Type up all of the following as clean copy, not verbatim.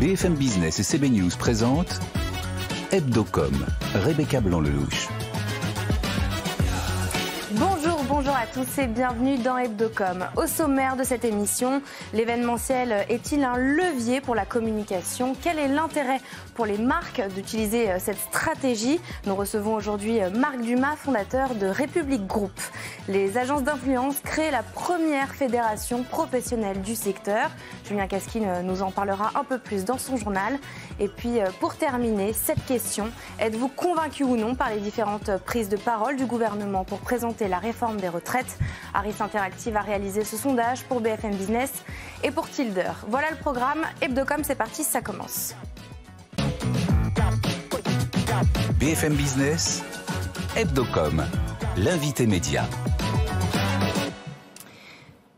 BFM Business et CB News présentent Hebdocom, Rebecca Blanc-Lelouch. Bonjour à tous et bienvenue dans Hebdocom. Au sommaire de cette émission, l'événementiel est-il un levier pour la communication? Quel est l'intérêt pour les marques d'utiliser cette stratégie? Nous recevons aujourd'hui Marc Dumas, fondateur de République Group. Les agences d'influence créent la première fédération professionnelle du secteur. Julien Casquine nous en parlera un peu plus dans son journal. Et puis pour terminer, cette question, êtes-vous convaincu ou non par les différentes prises de parole du gouvernement pour présenter la réforme des retraites? Harris Interactive a réalisé ce sondage pour BFM Business et pour Tilder. Voilà le programme. Hebdocom, c'est parti, ça commence. BFM Business, Hebdocom, l'invité média.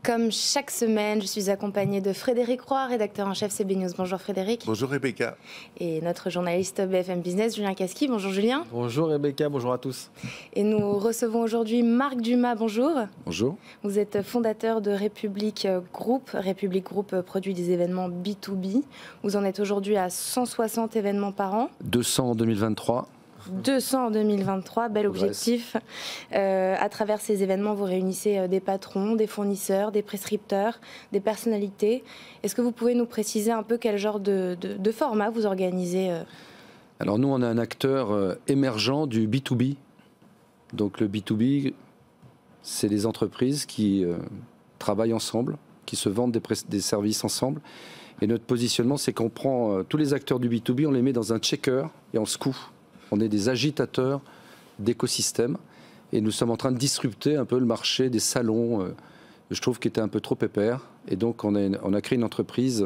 Comme chaque semaine, je suis accompagnée de Frédéric Roy, rédacteur en chef CB News. Bonjour Frédéric. Bonjour Rebecca. Et notre journaliste BFM Business, Julien Casqui. Bonjour Julien. Bonjour Rebecca, bonjour à tous. Et nous recevons aujourd'hui Marc Dumas. Bonjour. Bonjour. Vous êtes fondateur de République Group. République Group produit des événements B2B. Vous en êtes aujourd'hui à 160 événements par an. 200 en 2023. 200 en 2023, bel objectif. À travers ces événements, vous réunissez des patrons, des fournisseurs, des prescripteurs, des personnalités. Est-ce que vous pouvez nous préciser un peu quel genre de format vous organisez? Alors nous, on est un acteur émergent du B2B. Donc le B2B, c'est des entreprises qui travaillent ensemble, qui se vendent des services ensemble. Et notre positionnement, c'est qu'on prend tous les acteurs du B2B, on les met dans un checker et on secoue. On est des agitateurs d'écosystèmes et nous sommes en train de disrupter un peu le marché des salons, je trouve, qui était un peu trop pépère. Et donc on a créé une entreprise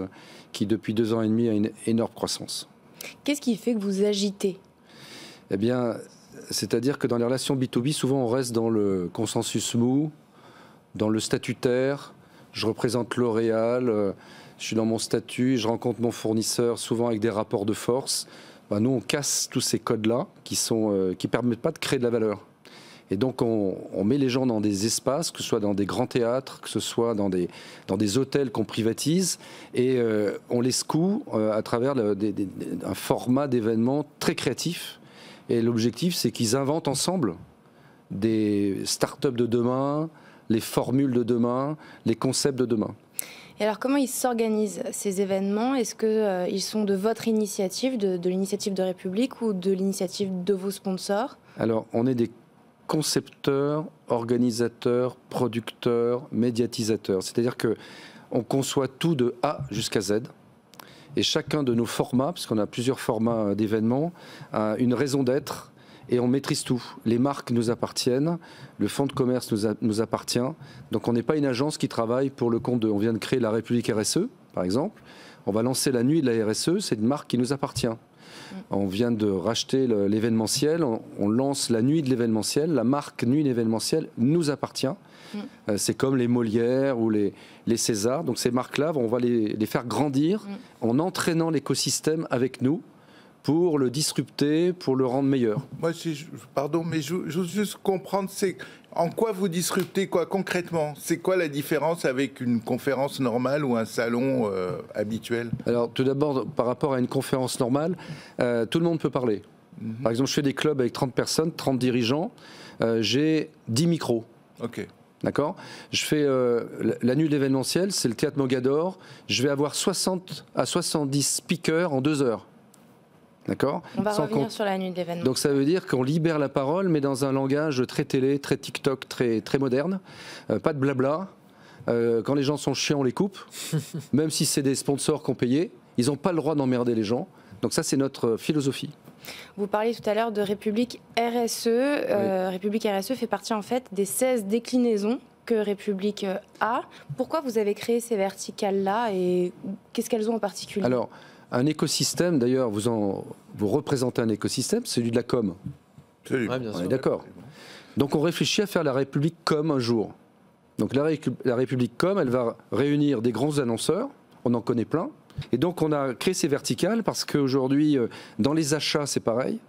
qui, depuis 2 ans et demi, a une énorme croissance. Qu'est-ce qui fait que vous agitez? Eh bien, c'est-à-dire que dans les relations B2B, souvent on reste dans le consensus mou, dans le statutaire. Je représente L'Oréal, je suis dans mon statut, je rencontre mon fournisseur, souvent avec des rapports de force. Nous, on casse tous ces codes-là qui permettent pas de créer de la valeur. Et donc, on met les gens dans des espaces, que ce soit dans des grands théâtres, que ce soit dans des hôtels qu'on privatise, et on les secoue à travers un format d'événements très créatif. Et l'objectif, c'est qu'ils inventent ensemble des startups de demain, les formules de demain, les concepts de demain. Et alors, comment ils s'organisent ces événements? Est-ce qu'ils sont de votre initiative, de l'initiative de République ou de l'initiative de vos sponsors? Alors, on est des concepteurs, organisateurs, producteurs, médiatisateurs. C'est-à-dire qu'on conçoit tout de A jusqu'à Z. Et chacun de nos formats, parce qu'on a plusieurs formats d'événements, a une raison d'être. Et on maîtrise tout. Les marques nous appartiennent, le fonds de commerce nous appartient. Donc on n'est pas une agence qui travaille pour le compte de... On vient de créer la République RSE, par exemple. On va lancer la nuit de la RSE, c'est une marque qui nous appartient. On vient de racheter l'événementiel, on lance la nuit de l'événementiel. La marque nuit de l'événementiel nous appartient. C'est comme les Molières ou les Césars. Donc ces marques-là, on va les faire grandir en entraînant l'écosystème avec nous, pour le disrupter, pour le rendre meilleur. Moi, pardon, mais je veux juste comprendre, en quoi vous disruptez quoi concrètement? C'est quoi la différence avec une conférence normale ou un salon habituel? Alors, tout d'abord, par rapport à une conférence normale, tout le monde peut parler. Par exemple, je fais des clubs avec 30 personnes, 30 dirigeants, j'ai 10 micros. Ok. D'accord. Je fais la nuit de l'événementiel, c'est le théâtre Mogador, je vais avoir 60 à 70 speakers en 2 heures. D'accord. On va revenir sur la nuit de l'événement. Donc ça veut dire qu'on libère la parole, mais dans un langage très télé, très TikTok, très moderne. Pas de blabla. Quand les gens sont chiants, on les coupe. Même si c'est des sponsors qu'on payait, ils n'ont pas le droit d'emmerder les gens. Donc ça, c'est notre philosophie. Vous parliez tout à l'heure de République RSE. Oui. République RSE fait partie en fait des 16 déclinaisons que République a. Pourquoi vous avez créé ces verticales-là et qu'est-ce qu'elles ont en particulier? Alors, un écosystème, d'ailleurs, vous représentez un écosystème, celui de la com. Oui, on est d'accord. Donc on réfléchit à faire la République com un jour. Donc la République com, elle va réunir des grands annonceurs, on en connaît plein. Et donc on a créé ces verticales parce qu'aujourd'hui, dans les achats, c'est pareil.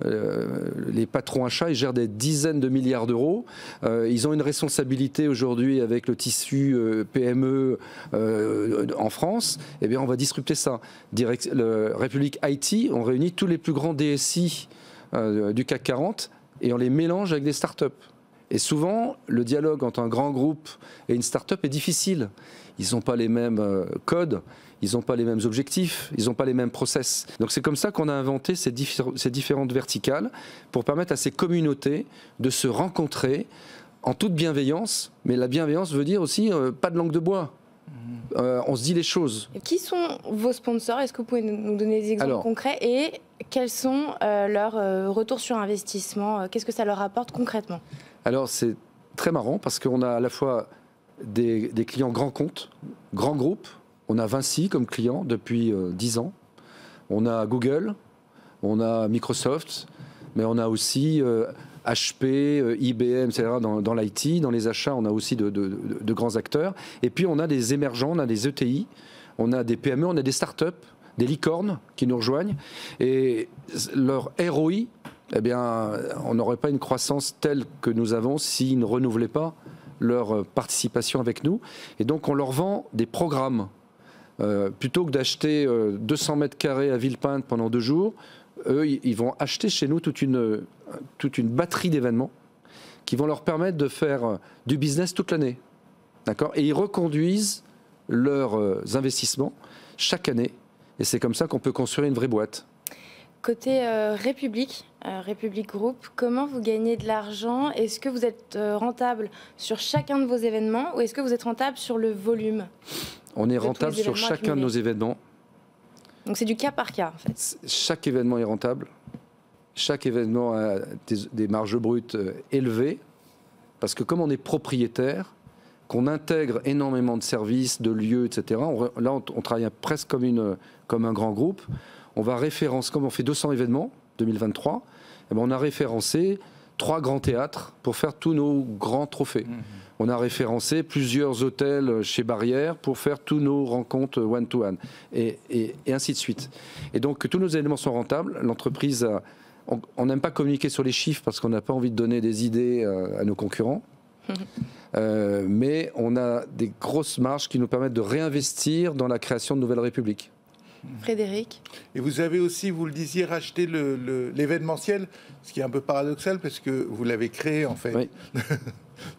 les patrons achats, ils gèrent des dizaines de milliards d'euros. Ils ont une responsabilité aujourd'hui avec le tissu PME en France. Eh bien, on va disrupter ça. République IT, on réunit tous les plus grands DSI du CAC 40 et on les mélange avec des startups. Et souvent, le dialogue entre un grand groupe et une start-up est difficile. Ils n'ont pas les mêmes codes, ils n'ont pas les mêmes objectifs, ils n'ont pas les mêmes process. Donc c'est comme ça qu'on a inventé ces différentes verticales pour permettre à ces communautés de se rencontrer en toute bienveillance. Mais la bienveillance veut dire aussi pas de langue de bois. On se dit les choses. Et qui sont vos sponsors? Est-ce que vous pouvez nous donner des exemples concrets? Et quels sont leurs retours sur investissement? Qu'est-ce que ça leur apporte concrètement? Alors c'est très marrant parce qu'on a à la fois des clients grands comptes, grands groupes. On a Vinci comme client depuis 10 ans. On a Google, on a Microsoft, mais on a aussi HP, IBM, etc. Dans l'IT, dans les achats, on a aussi de grands acteurs. Et puis on a des émergents, on a des ETI, on a des PME, on a des startups, des licornes qui nous rejoignent. Et leur ROI, eh bien, on n'aurait pas une croissance telle que nous avons s'ils ne renouvelaient pas leur participation avec nous. Et donc on leur vend des programmes. Plutôt que d'acheter 200 mètres carrés à Villepinte pendant 2 jours, eux, ils vont acheter chez nous toute une batterie d'événements qui vont leur permettre de faire du business toute l'année. D'accord ? Et ils reconduisent leurs investissements chaque année. Et c'est comme ça qu'on peut construire une vraie boîte. Côté République Group, comment vous gagnez de l'argent? Est-ce que vous êtes rentable sur chacun de vos événements ou est-ce que vous êtes rentable sur le volume? On est rentable sur chacun de nos événements. Donc c'est du cas par cas en fait. Chaque événement est rentable. Chaque événement a des marges brutes élevées. Parce que comme on est propriétaire, qu'on intègre énormément de services, de lieux, etc. Là, on travaille presque comme un grand groupe. On va référencer, comme on fait 200 événements 2023, eh ben on a référencé 3 grands théâtres pour faire tous nos grands trophées. On a référencé plusieurs hôtels chez Barrière pour faire tous nos rencontres one-to-one, et ainsi de suite. Et donc, tous nos éléments sont rentables. L'entreprise, on n'aime pas communiquer sur les chiffres parce qu'on n'a pas envie de donner des idées à nos concurrents. Mais on a des grosses marges qui nous permettent de réinvestir dans la création de nouvelles républiques. Frédéric. Et vous avez aussi, vous le disiez, racheté l'événementiel, ce qui est un peu paradoxal parce que vous l'avez créé en fait. Oui.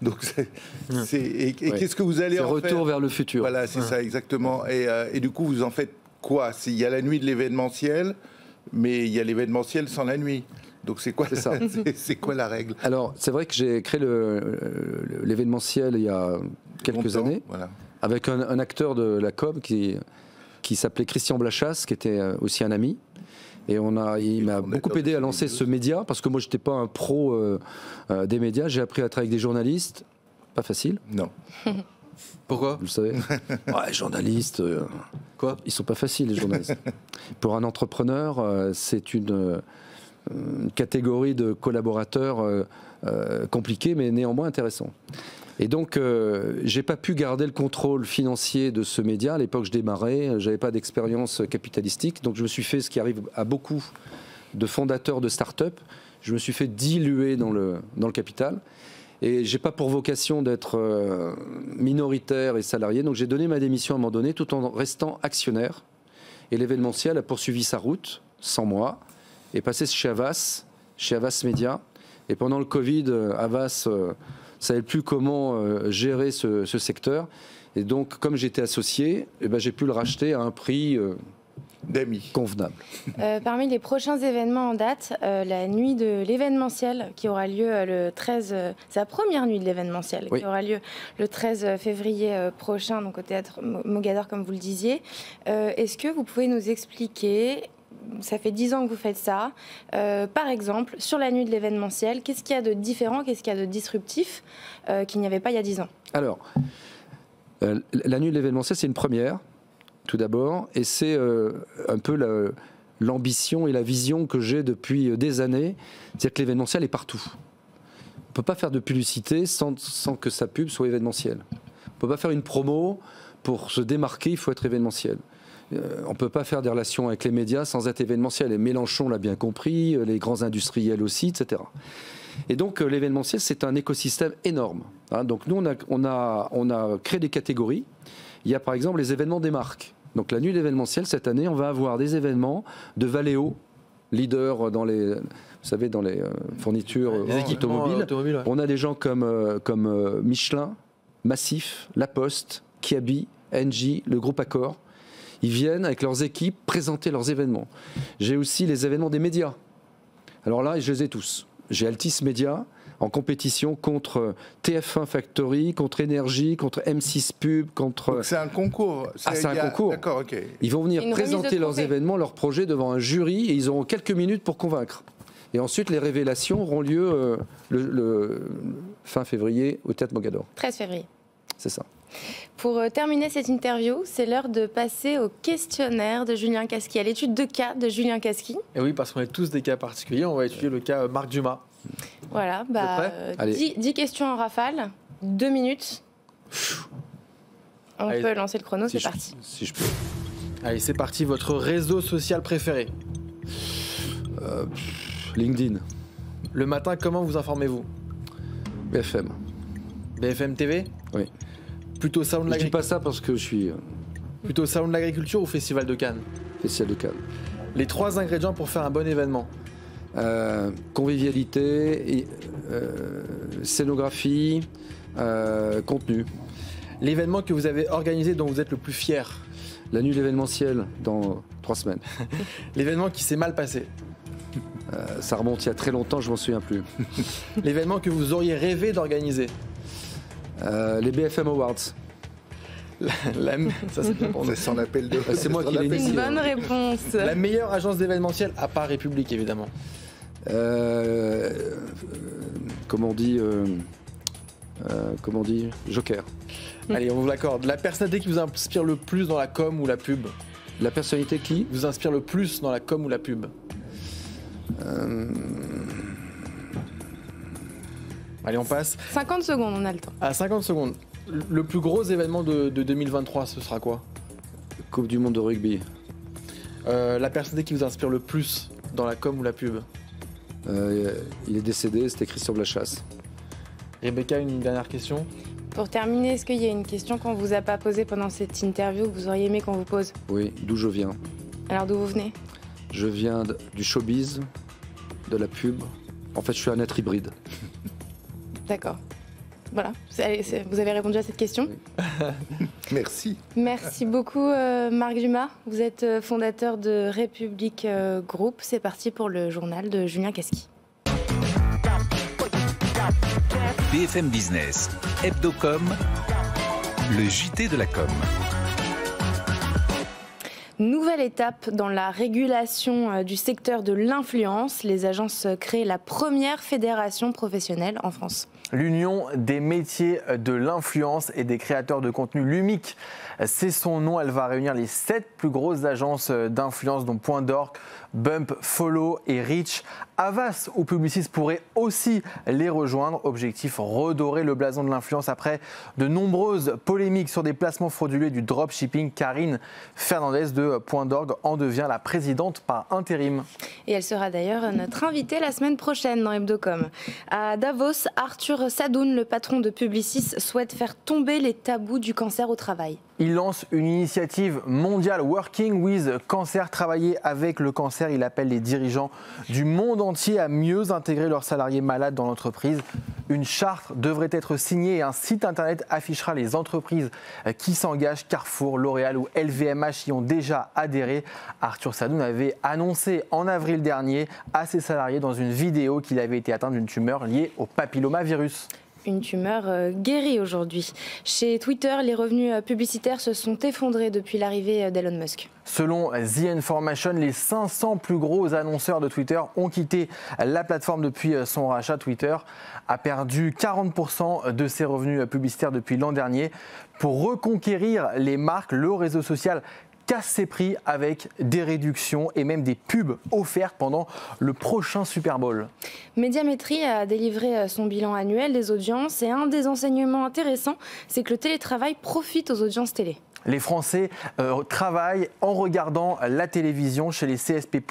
Donc qu'est-ce que vous allez en faire? C'est retour vers le futur. Voilà, c'est ça exactement. Et du coup, vous en faites quoi? Il y a la nuit de l'événementiel, mais il y a l'événementiel sans la nuit. Donc c'est quoi, c'est quoi la règle? Alors c'est vrai que j'ai créé l'événementiel il y a quelques années, voilà, avec un acteur de la com qui s'appelait Christian Blachas, qui était aussi un ami. Et il m'a beaucoup aidé à lancer ce média, parce que moi, je n'étais pas un pro des médias. J'ai appris à travailler avec des journalistes. Pas facile. Non. Pourquoi? Vous le savez. Ouais, journalistes. Quoi? Ils ne sont pas faciles, les journalistes. Pour un entrepreneur, c'est une catégorie de collaborateurs compliqués, mais néanmoins intéressants. Et donc, j'ai pas pu garder le contrôle financier de ce média. À l'époque, je démarrais, j'avais pas d'expérience capitalistique. Donc, je me suis fait ce qui arrive à beaucoup de fondateurs de start-up. Je me suis fait diluer dans le capital. Et j'ai pas pour vocation d'être minoritaire et salarié. Donc, j'ai donné ma démission à un moment donné, tout en restant actionnaire. Et l'événementiel a poursuivi sa route, sans moi, et passé chez Havas Média. Et pendant le Covid, Havas ne savait plus comment gérer ce secteur. Et donc, comme j'étais associé, eh ben, j'ai pu le racheter à un prix convenable. Parmi les prochains événements en date, la nuit de l'événementiel qui aura lieu le 13... c'est la première nuit de l'événementiel, oui, qui aura lieu le 13 février prochain, donc au Théâtre Mogador, comme vous le disiez. Est-ce que vous pouvez nous expliquer... Ça fait 10 ans que vous faites ça. Par exemple, sur la nuit de l'événementiel, qu'est-ce qu'il y a de différent, qu'est-ce qu'il y a de disruptif qu'il n'y avait pas il y a 10 ans? Alors, la nuit de l'événementiel, c'est une première, tout d'abord, et c'est un peu l'ambition et la vision que j'ai depuis des années, c'est-à-dire que l'événementiel est partout. On ne peut pas faire de publicité sans que sa pub soit événementielle. On ne peut pas faire une promo, pour se démarquer, il faut être événementiel. on ne peut pas faire des relations avec les médias sans être événementiel. Et Mélenchon l'a bien compris, les grands industriels aussi, etc. Et donc l'événementiel, c'est un écosystème énorme. Hein. Donc nous, on a créé des catégories. Il y a par exemple les événements des marques. Donc la nuit d'événementiel, cette année, on va avoir des événements de Valeo, leader dans les, vous savez, dans les fournitures automobiles. Ouais. On a des gens comme Michelin, Massif, La Poste, Kiabi, Engie, le groupe Accor. Ils viennent avec leurs équipes présenter leurs événements. J'ai aussi les événements des médias. Alors là, je les ai tous. J'ai Altis Média en compétition contre TF1 Factory, contre Énergie, contre M6 Pub, contre... Donc c'est un concours. C'est un concours. D'accord, ok. Ils vont venir présenter leurs événements, leurs projets devant un jury et ils auront quelques minutes pour convaincre. Et ensuite, les révélations auront lieu le fin février au Théâtre Mogador. 13 février. C'est ça. Pour terminer cette interview, c'est l'heure de passer au questionnaire de Julien Casqui, à l'étude de cas de Julien Casqui. Et oui, parce qu'on est tous des cas particuliers. On va étudier le cas Marc Dumas. Voilà, 10 questions en rafale, 2 minutes. On peut lancer le chrono, c'est parti. Si je peux. Allez, c'est parti. Votre réseau social préféré? LinkedIn. Le matin, comment vous informez-vous? BFM. BFM TV? Oui. Plutôt salon de l'agriculture. Je dis pas ça parce que je suis... Plutôt salon de l'agriculture ou festival de Cannes? Festival de Cannes. Les 3 ingrédients pour faire un bon événement? Convivialité, scénographie, contenu. L'événement que vous avez organisé dont vous êtes le plus fier? La nuit d'événementiel dans 3 semaines. L'événement qui s'est mal passé? Ça remonte il y a très longtemps, je m'en souviens plus. L'événement que vous auriez rêvé d'organiser? Les BFM Awards. Ça c'est bien pour son appel de. C'est moi qui l'ai dit. Une bonne réponse. La meilleure agence d'événementiel à part République, évidemment. Comment on dit Joker. Allez, on vous l'accorde. La personnalité qui vous inspire le plus dans la com ou la pub? La personnalité qui vous inspire le plus dans la com ou la pub? Allez, on passe. 50 secondes, on a le temps. À 50 secondes. Le plus gros événement de 2023, ce sera quoi? Coupe du monde de rugby. La personnalité qui vous inspire le plus dans la com ou la pub? Il est décédé, c'était Christian Blachasse. Rebecca, une dernière question. Pour terminer, est-ce qu'il y a une question qu'on ne vous a pas posée pendant cette interview que vous auriez aimé qu'on vous pose? Oui, d'où je viens. Alors d'où vous venez? Je viens du showbiz, de la pub. En fait, je suis un être hybride. D'accord. Voilà, vous avez répondu à cette question. Oui. Merci. Merci beaucoup Marc Dumas. Vous êtes fondateur de République Group. C'est parti pour le journal de Julien Casqui. BFM Business, Hebdocom, le JT de la com. Nouvelle étape dans la régulation du secteur de l'influence. Les agences créent la première fédération professionnelle en France. L'Union des métiers de l'influence et des créateurs de contenu, l'UMIC, c'est son nom. Elle va réunir les 7 plus grosses agences d'influence, dont Point d'Orgue, Bump, Follow et Reach. Havas ou Publicis pourraient aussi les rejoindre. Objectif, redorer le blason de l'influence après de nombreuses polémiques sur des placements frauduleux du dropshipping. Karine Fernandez de Point d'Orgue en devient la présidente par intérim. Et elle sera d'ailleurs notre invitée la semaine prochaine dans Hebdocom. À Davos, Arthur Sadoun, le patron de Publicis, souhaite faire tomber les tabous du cancer au travail. Il lance une initiative mondiale Working with Cancer, travailler avec le cancer. Il appelle les dirigeants du monde entier à mieux intégrer leurs salariés malades dans l'entreprise. Une charte devrait être signée et un site internet affichera les entreprises qui s'engagent. Carrefour, L'Oréal ou LVMH y ont déjà adhéré. Arthur Sadoun avait annoncé en avril dernier à ses salariés dans une vidéo qu'il avait été atteint d'une tumeur liée au papillomavirus. Une tumeur guérie aujourd'hui. Chez Twitter, les revenus publicitaires se sont effondrés depuis l'arrivée d'Elon Musk. Selon The Information, les 500 plus gros annonceurs de Twitter ont quitté la plateforme depuis son rachat. Twitter a perdu 40% de ses revenus publicitaires depuis l'an dernier. Pour reconquérir les marques, le réseau social casse ses prix avec des réductions et même des pubs offertes pendant le prochain Super Bowl. Médiamétrie a délivré son bilan annuel des audiences et un des enseignements intéressants, c'est que le télétravail profite aux audiences télé. Les Français travaillent en regardant la télévision chez les CSP+.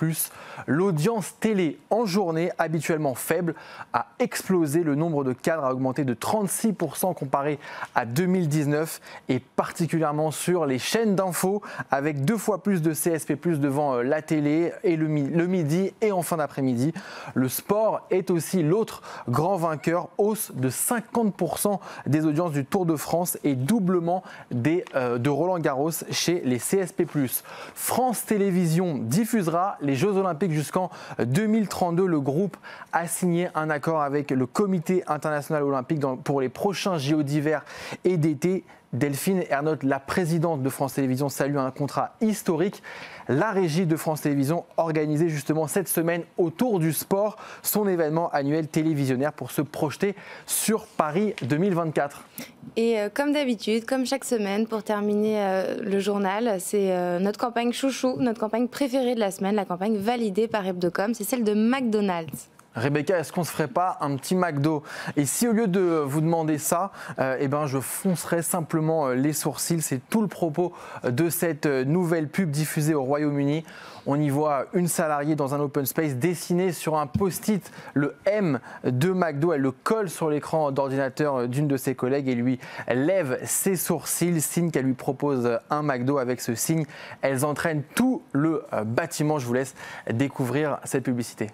L'audience télé en journée, habituellement faible, a explosé. Le nombre de cadres a augmenté de 36% comparé à 2019 et particulièrement sur les chaînes d'infos avec 2 fois plus de CSP+, devant la télé et le midi et en fin d'après-midi. Le sport est aussi l'autre grand vainqueur, hausse de 50% des audiences du Tour de France et doublement de Roland-Garros chez les CSP+. France Télévisions diffusera les Jeux Olympiques jusqu'en 2032. Le groupe a signé un accord avec le Comité international olympique pour les prochains JO d'hiver et d'été. Delphine Ernotte, la présidente de France Télévisions, salue un contrat historique. La régie de France Télévisions organisait justement cette semaine autour du sport son événement annuel télévisionnaire pour se projeter sur Paris 2024. Et comme d'habitude, comme chaque semaine, pour terminer le journal, c'est notre campagne chouchou, notre campagne préférée de la semaine, la campagne validée par Hebdocom, c'est celle de McDonald's. Rebecca, est-ce qu'on ne se ferait pas un petit McDo? Et si au lieu de vous demander ça, je foncerais simplement les sourcils. C'est tout le propos de cette nouvelle pub diffusée au Royaume-Uni. On y voit une salariée dans un open space dessiner sur un post-it le M de McDo. Elle le colle sur l'écran d'ordinateur d'une de ses collègues et lui lève ses sourcils, signe qu'elle lui propose un McDo. Avec ce signe, elles entraînent tout le bâtiment. Je vous laisse découvrir cette publicité.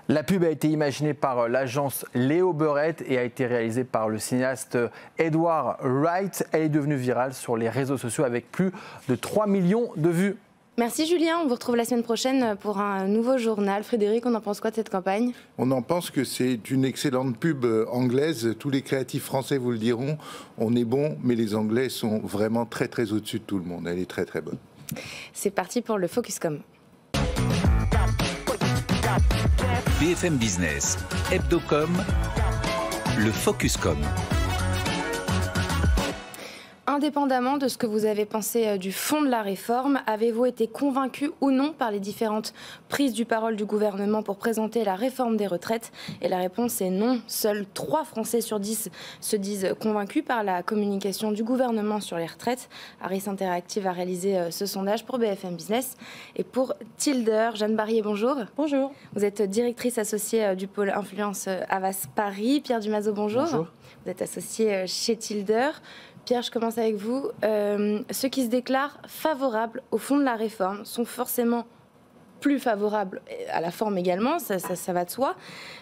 La pub a été imaginée par l'agence Léo Burette et a été réalisée par le cinéaste Edward Wright. Elle est devenue virale sur les réseaux sociaux avec plus de 3 millions de vues. Merci Julien, on vous retrouve la semaine prochaine pour un nouveau journal. Frédéric, on en pense quoi de cette campagne? On en pense que c'est une excellente pub anglaise. Tous les créatifs français vous le diront. On est bon, mais les Anglais sont vraiment très très au-dessus de tout le monde. Elle est très très bonne. C'est parti pour le Focuscom. BFM Business, Hebdocom, le Focuscom. Indépendamment de ce que vous avez pensé du fond de la réforme, avez-vous été convaincu ou non par les différentes prises du parole du gouvernement pour présenter la réforme des retraites? Et la réponse est non. Seuls 3 Français sur 10 se disent convaincus par la communication du gouvernement sur les retraites. Harris Interactive a réalisé ce sondage pour BFM Business. Et pour Tilder, Jeanne Barrier, bonjour. Bonjour. Vous êtes directrice associée du pôle influence Havas Paris. Pierre Dumazeau, bonjour. Bonjour. Vous êtes associé chez Tilder. Pierre, je commence avec vous. Ceux qui se déclarent favorables au fond de la réforme sont forcément plus favorables à la forme également, ça va de soi.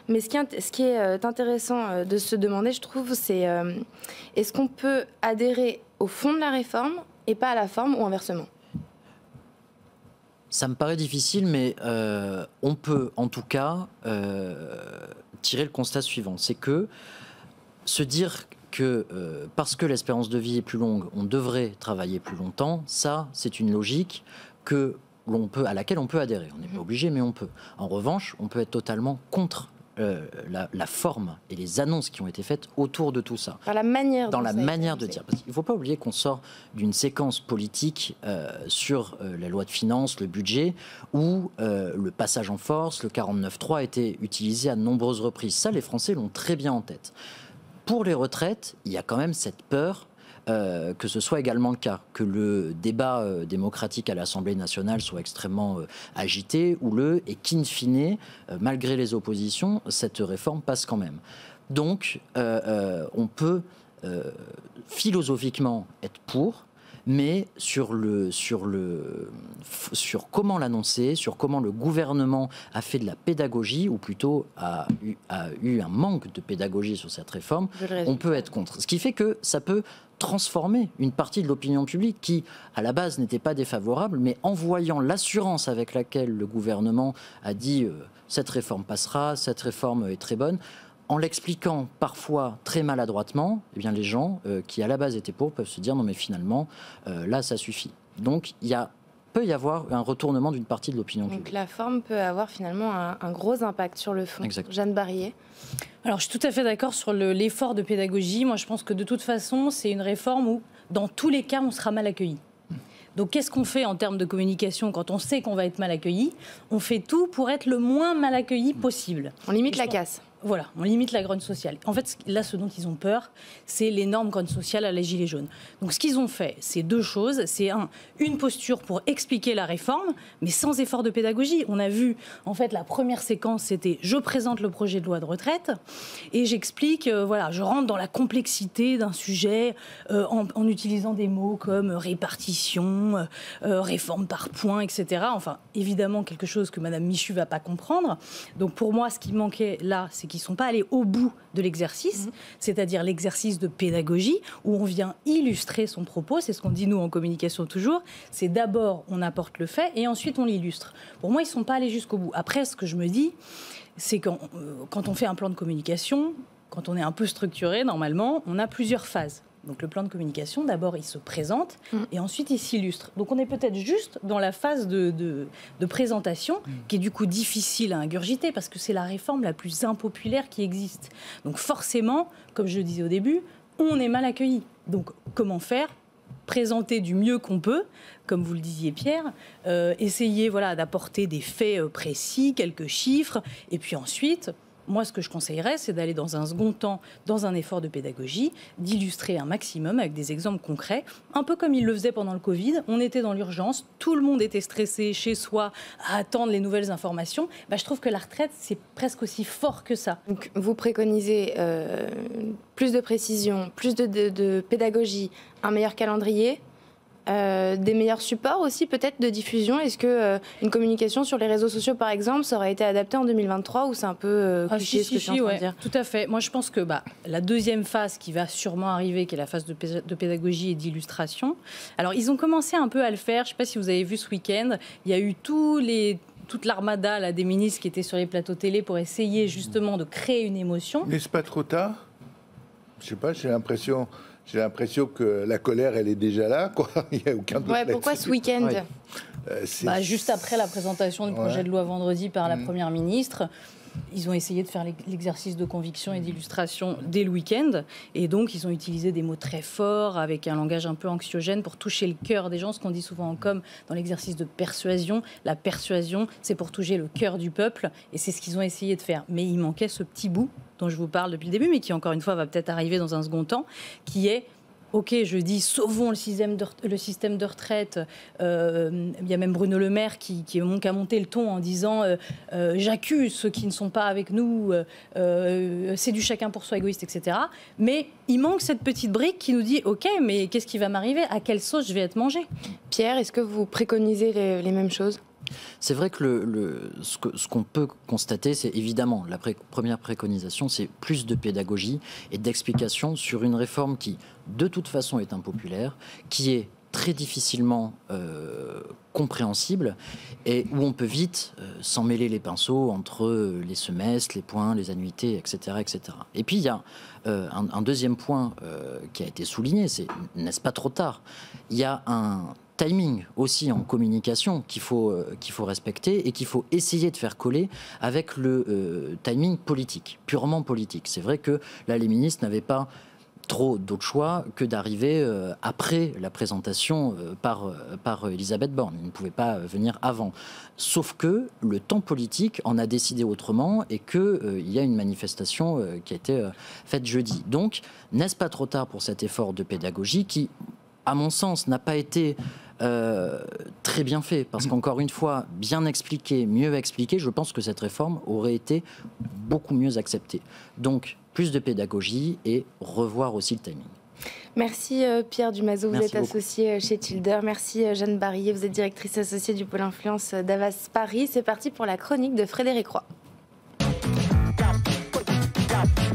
Mais ce qui est intéressant de se demander, je trouve, c'est est-ce qu'on peut adhérer au fond de la réforme et pas à la forme ou inversement? Ça me paraît difficile, mais on peut en tout cas tirer le constat suivant. C'est que se dire que parce que l'espérance de vie est plus longue, on devrait travailler plus longtemps, ça, c'est une logique à laquelle on peut adhérer. On n'est pas obligé, mais on peut. En revanche, on peut être totalement contre la forme et les annonces qui ont été faites autour de tout ça. Dans la manière de dire. Parce qu'il ne faut pas oublier qu'on sort d'une séquence politique sur la loi de finances, le budget, où le passage en force, le 49.3 a été utilisé à de nombreuses reprises. Ça, les Français l'ont très bien en tête. Pour les retraites, il y a quand même cette peur que ce soit également le cas, que le débat démocratique à l'Assemblée nationale soit extrêmement agité, houleux, et qu'in fine, malgré les oppositions, cette réforme passe quand même. Donc, on peut philosophiquement être pour, mais sur comment l'annoncer, sur comment le gouvernement a fait de la pédagogie, ou plutôt a eu un manque de pédagogie sur cette réforme, on peut être contre. Ce qui fait que ça peut transformer une partie de l'opinion publique qui, à la base, n'était pas défavorable, mais en voyant l'assurance avec laquelle le gouvernement a dit cette réforme passera, cette réforme est très bonne, en l'expliquant parfois très maladroitement, eh bien les gens qui à la base étaient pour peuvent se dire non mais finalement là ça suffit. Donc peut y avoir un retournement d'une partie de l'opinion publique. Donc la forme peut avoir finalement un gros impact sur le fond. Exactement. Jeanne Barrier. Alors, je suis tout à fait d'accord sur l'effort de pédagogie. Moi, je pense que de toute façon, c'est une réforme où, dans tous les cas, on sera mal accueilli. Donc, qu'est-ce qu'on fait en termes de communication quand on sait qu'on va être mal accueilli? On fait tout pour être le moins mal accueilli possible. On limite la casse. Voilà, on limite la grogne sociale. En fait, là, ce dont ils ont peur, c'est l'énorme grogne sociale à la Gilets jaunes. Donc, ce qu'ils ont fait, c'est deux choses. C'est une posture pour expliquer la réforme, mais sans effort de pédagogie. On a vu, en fait, la première séquence, c'était « je présente le projet de loi de retraite » et j'explique, voilà, je rentre dans la complexité d'un sujet en utilisant des mots comme répartition, réforme par points, etc. Enfin, évidemment, quelque chose que Mme Michu ne va pas comprendre. Donc, pour moi, ce qui manquait là, c'est qu'ils ne sont pas allés au bout de l'exercice, c'est-à-dire l'exercice de pédagogie, où on vient illustrer son propos. C'est ce qu'on dit, nous, en communication toujours. C'est d'abord, on apporte le fait, et ensuite, on l'illustre. Pour moi, ils ne sont pas allés jusqu'au bout. Après, ce que je me dis, c'est que quand on fait un plan de communication, quand on est un peu structuré, normalement, on a plusieurs phases. Donc le plan de communication, d'abord, il se présente et ensuite, il s'illustre. Donc on est peut-être juste dans la phase de présentation qui est du coup difficile à ingurgiter parce que c'est la réforme la plus impopulaire qui existe. Donc forcément, comme je le disais au début, on est mal accueilli. Donc comment faire ? Présenter du mieux qu'on peut, comme vous le disiez Pierre, essayer voilà, d'apporter des faits précis, quelques chiffres, et puis ensuite... Moi, ce que je conseillerais, c'est d'aller dans un second temps, dans un effort de pédagogie, d'illustrer un maximum avec des exemples concrets, un peu comme ils le faisaient pendant le Covid. On était dans l'urgence, tout le monde était stressé chez soi à attendre les nouvelles informations. Je trouve que la retraite, c'est presque aussi fort que ça. Donc, vous préconisez plus de précision, plus de pédagogie, un meilleur calendrier, des meilleurs supports aussi peut-être de diffusion. Est-ce qu'une communication sur les réseaux sociaux par exemple ça aurait été adapté en 2023 ou c'est un peu cliché ce que je suis en train de dire? Tout à fait. Moi je pense que la deuxième phase qui va sûrement arriver, qui est la phase de pédagogie et d'illustration, alors ils ont commencé un peu à le faire. Je ne sais pas si vous avez vu ce week-end, il y a eu toute l'armada là, des ministres qui étaient sur les plateaux télé pour essayer justement de créer une émotion. N'est-ce pas trop tard? Je ne sais pas, j'ai l'impression que la colère, elle est déjà là, quoi. Il n'y a aucun doute. Pourquoi ce week-end? Juste après la présentation du projet de loi vendredi par la Première ministre, ils ont essayé de faire l'exercice de conviction et d'illustration dès le week-end. Et donc, ils ont utilisé des mots très forts, avec un langage un peu anxiogène pour toucher le cœur des gens, ce qu'on dit souvent en com dans l'exercice de persuasion. La persuasion, c'est pour toucher le cœur du peuple. Et c'est ce qu'ils ont essayé de faire. Mais il manquait ce petit bout dont je vous parle depuis le début, mais qui, encore une fois, va peut-être arriver dans un second temps, qui est... Ok, je dis sauvons le système de retraite. Il y a même Bruno Le Maire qui a monté le ton en disant j'accuse ceux qui ne sont pas avec nous, c'est du chacun pour soi égoïste, etc. Mais il manque cette petite brique qui nous dit ok, mais qu'est-ce qui va m'arriver? À quelle sauce je vais être mangé? Pierre, est-ce que vous préconisez les mêmes choses? C'est vrai que ce qu'on peut constater, c'est évidemment la première préconisation, c'est plus de pédagogie et d'explication sur une réforme qui, de toute façon, est impopulaire, qui est très difficilement compréhensible et où on peut vite s'en mêler les pinceaux entre les semestres, les points, les annuités, etc. etc. Et puis il y a un deuxième point qui a été souligné, c'est n'est-ce pas trop tard? Il y a un timing aussi en communication qu'il faut respecter et qu'il faut essayer de faire coller avec le timing politique, purement politique. C'est vrai que là, les ministres n'avaient pas trop d'autres choix que d'arriver après la présentation par Elisabeth Borne. Ils ne pouvaient pas venir avant. Sauf que le temps politique en a décidé autrement et qu'il y a une manifestation qui a été faite jeudi. Donc, n'est-ce pas trop tard pour cet effort de pédagogie qui, à mon sens, n'a pas été très bien fait, parce qu'encore une fois, bien expliqué, mieux expliqué, je pense que cette réforme aurait été beaucoup mieux acceptée. Donc, plus de pédagogie et revoir aussi le timing. Merci Pierre Dumazeau, vous êtes associé chez Tilder. Merci Jeanne Barillet, vous êtes directrice associée du pôle influence d'Avas Paris. C'est parti pour la chronique de Frédéric Roy.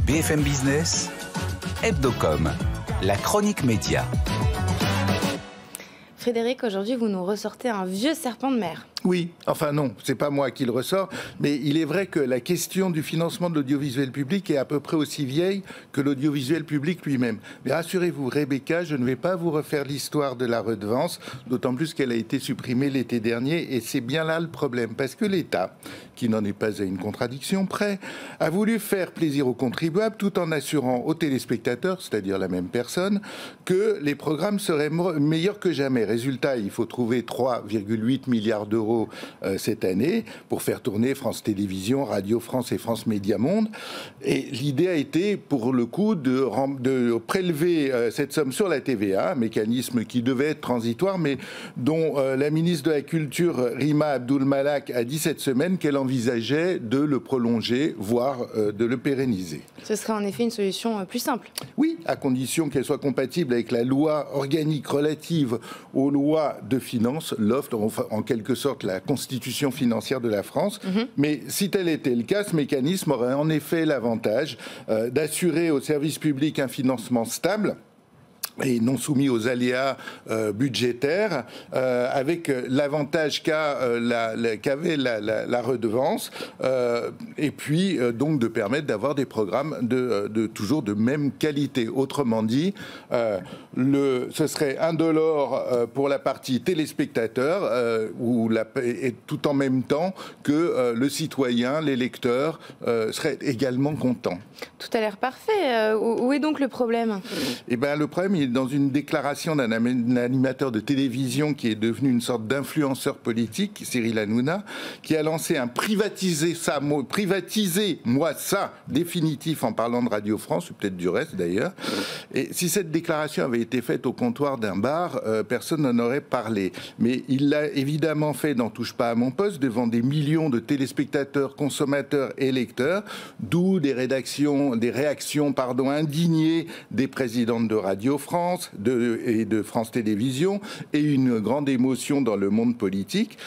BFM Business, Hebdocom, la chronique média. Frédéric, aujourd'hui, vous nous ressortez un vieux serpent de mer. Oui, enfin non, c'est pas moi qui le ressort, mais il est vrai que la question du financement de l'audiovisuel public est à peu près aussi vieille que l'audiovisuel public lui-même. Mais rassurez-vous, Rebecca, je ne vais pas vous refaire l'histoire de la redevance, d'autant plus qu'elle a été supprimée l'été dernier, et c'est bien là le problème, parce que l'État, qui n'en est pas à une contradiction près, a voulu faire plaisir aux contribuables tout en assurant aux téléspectateurs, c'est-à-dire la même personne, que les programmes seraient meilleurs que jamais. Résultat, il faut trouver 3,8 milliards d'euros cette année pour faire tourner France Télévisions, Radio France et France Média Monde. Et l'idée a été, pour le coup, de prélever cette somme sur la TVA, un mécanisme qui devait être transitoire, mais dont la ministre de la Culture, Rima Abdul-Malak, a dit cette semaine qu'elle envisageait de le prolonger, voire de le pérenniser. Ce serait en effet une solution plus simple. Oui, à condition qu'elle soit compatible avec la loi organique relative aux lois de finances, l'OFT, en quelque sorte la constitution financière de la France. Mais si tel était le cas, ce mécanisme aurait en effet l'avantage d'assurer au service public un financement stable et non soumis aux aléas budgétaires, avec l'avantage qu'avait la redevance, et puis donc de permettre d'avoir des programmes toujours de même qualité. Autrement dit, ce serait indolore pour la partie téléspectateur, et tout en même temps que le citoyen, les lecteurs, seraient également contents. Tout a l'air parfait. Où est donc le problème ? Eh bien, le problème, il est dans une déclaration d'un animateur de télévision qui est devenu une sorte d'influenceur politique, Cyril Hanouna, qui a lancé un privatisez-moi ça définitif en parlant de Radio France, ou peut-être du reste d'ailleurs. Et si cette déclaration avait été faite au comptoir d'un bar, personne n'en aurait parlé. Mais il l'a évidemment fait dans Touche pas à mon poste, devant des millions de téléspectateurs, consommateurs et lecteurs, d'où des réactions indignées des présidentes de Radio France et de France Télévisions, et une grande émotion dans le monde politique.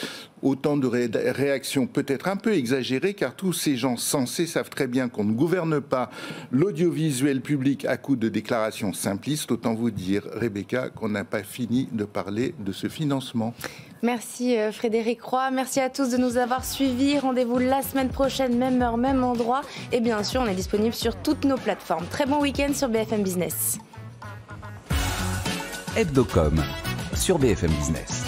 Autant de réactions peut-être un peu exagérées, car tous ces gens sensés savent très bien qu'on ne gouverne pas l'audiovisuel public à coup de déclarations simplistes. Autant vous dire, Rebecca, qu'on n'a pas fini de parler de ce financement. Merci Frédéric Roy, merci à tous de nous avoir suivis. Rendez-vous la semaine prochaine, même heure, même endroit. Et bien sûr, on est disponible sur toutes nos plateformes. Très bon week-end sur BFM Business. Hebdocom sur BFM Business.